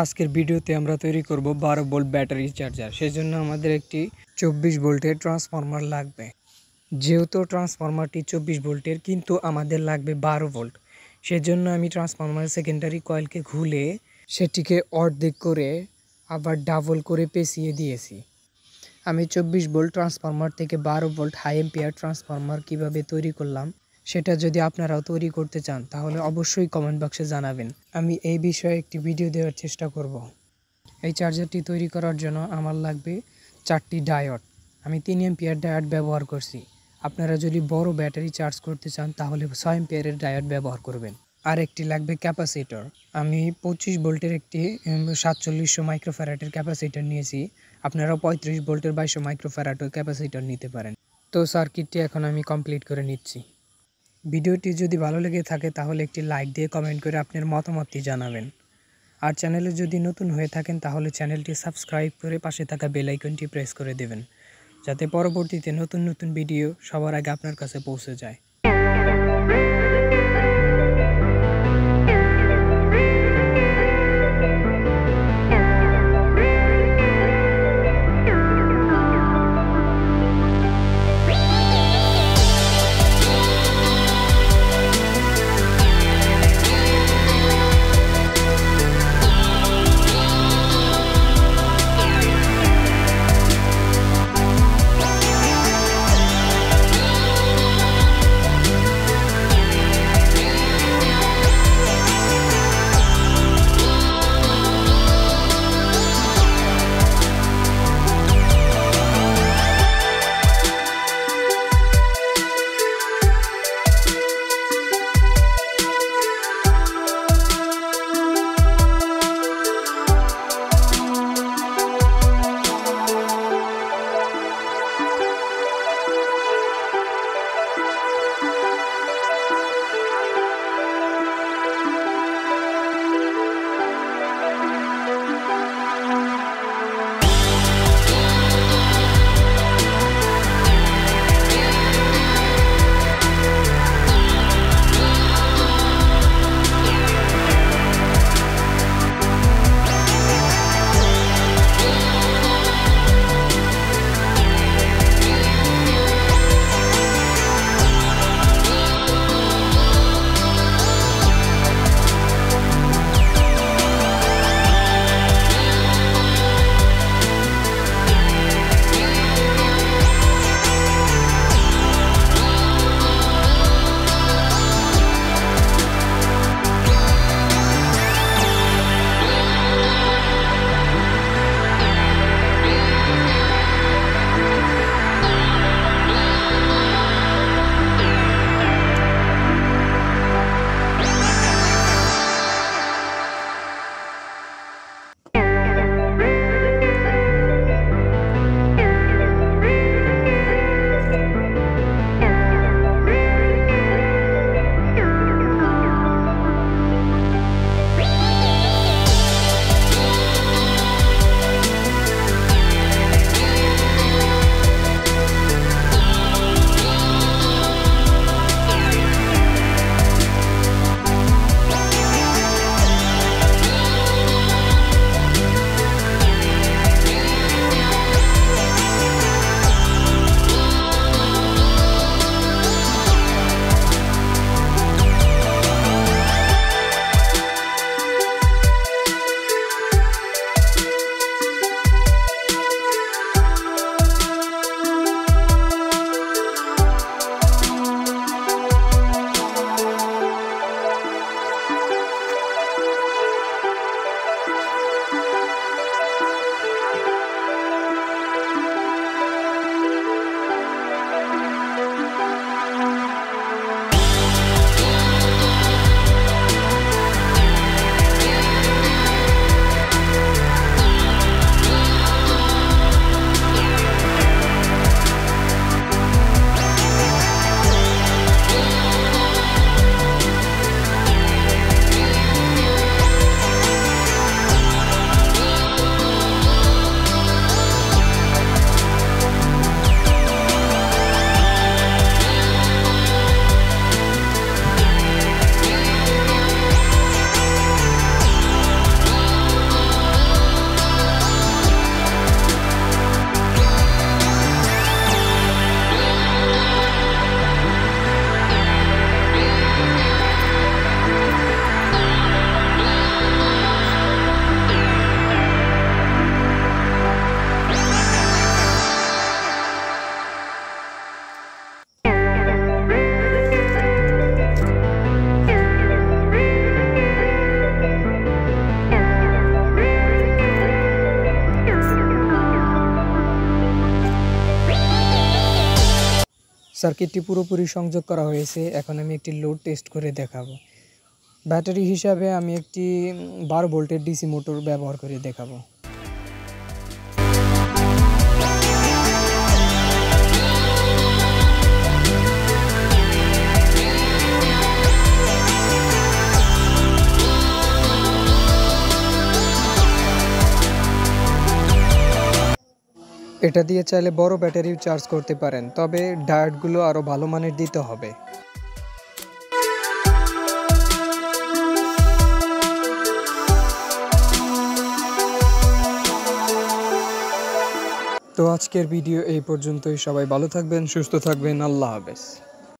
আজকের ভিডিওতে আমরা তৈরি করব 12 ভোল্ট ব্যাটারি চার্জার। সেজন্য আমাদের একটি 24 ভোল্টের ট্রান্সফরমার লাগবে। যেহেতু ট্রান্সফরমারটি 24 ভোল্টের কিন্তু আমাদের লাগবে 12 ভোল্ট। সেজন্য আমি ট্রান্সফরমার সেকেন্ডারি কয়েলকে খুলে সেটিকে অর্ধেক করে আবার ডাবল করে পেঁচিয়ে দিয়েছি। আমি 24 ভোল্ট ট্রান্সফরমার থেকে 12 ভোল্ট হাই এম্পিয়ার ট্রান্সফরমার কিভাবে তৈরি করলাম সেটা যদি আপনারাও তৈরি করতে চান তাহলে অবশ্যই কমেন্ট বক্সে জানাবেন। আমি এই বিষয়ে একটি ভিডিও দেওয়ার চেষ্টা করব। এই চার্জারটি তৈরি করার জন্য আমার লাগবে 4টি ডায়োড। আমি 3 এম্পিয়ার ডায়োড ব্যবহার করছি। আপনারা যদি বড় ব্যাটারি চার্জ করতে চান তাহলে 6 এম্পিয়ারের ডায়োড ব্যবহার করবেন। আর একটি লাগবে ক্যাপাসিটর। আমি 25 ভোল্টের একটি 4700 মাইক্রোফ্যারাডের ক্যাপাসিটর নিয়েছি। আপনারা 35 ভোল্টের 2200 মাইক্রোফ্যারাডের ক্যাপাসিটর নিতে পারেন। তো সার্কিটটি এখন আমি কমপ্লিট করে নিচ্ছি। ভিডিওটি যদি ভালো লেগে থাকে তাহলে একটি লাইক দিয়ে কমেন্ট করে আপনার মতামতটি জানাবেন। আর চ্যানেলে যদি নতুন হয়ে থাকেন তাহলে চ্যানেলটি সাবস্ক্রাইব করে পাশে থাকা বেল আইকনটি প্রেস করে দেবেন, যাতে পরবর্তীতে নতুন নতুন ভিডিও সবার আগে আপনার কাছে পৌঁছে যায়। সার্কিটটি পুরোপুরি সংযোগ করা হয়েছে। এখন আমি একটি লোড টেস্ট করে দেখাবো। ব্যাটারি হিসাবে আমি একটি 12 ভোল্টের ডিসি মোটর ব্যবহার করে দেখাবো। এটা দিয়ে চাইলে বড় ব্যাটারিও চার্জ করতে পারেন, তবে ডায়োডগুলো আরও ভালো মানের দিতে হবে। তো আজকের ভিডিও এই পর্যন্তই। সবাই ভালো থাকবেন, সুস্থ থাকবেন। আল্লাহ হাফেজ।